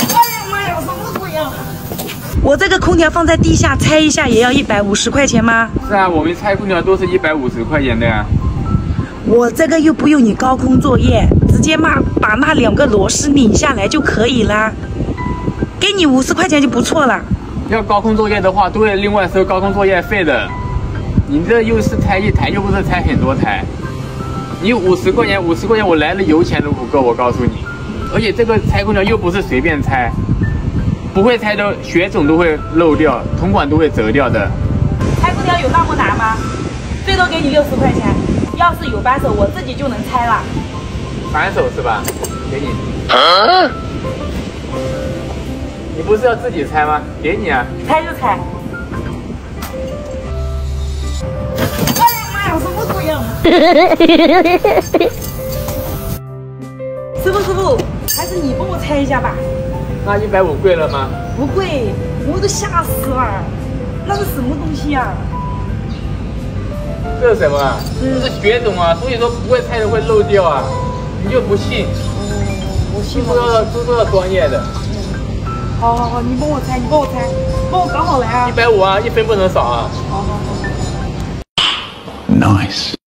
哎呀妈呀，什么鬼呀！我这个空调放在地下拆一下也要150块钱吗？是啊，我们拆空调都是150块钱的呀。我这个又不用你高空作业，直接把那2个螺丝拧下来就可以啦。给你50块钱就不错了。要高空作业的话，都会另外收高空作业费的。你这又是拆一台，又不是拆很多台。你50块钱，50块钱我来了油钱都不够，我告诉你。而且这个拆空调又不是随便拆，不会拆的血种都会漏掉，铜管都会折掉的。拆空调有那么难吗？最多给你60块钱。要是有扳手，我自己就能拆了。扳手是吧？给你。你不是要自己拆吗？给你啊。拆就拆。哎呀妈呀，什么鬼呀！师傅，还是你帮我拆一下吧。那150贵了吗？不贵，我都吓死了。那是什么东西呀？这是什么啊？这是血种啊，所以说不会拆的会漏掉啊。你就不信？我信了。都要专业的。好，你帮我拆，帮我搞好来啊。150啊，1分不能少啊。好。Nice。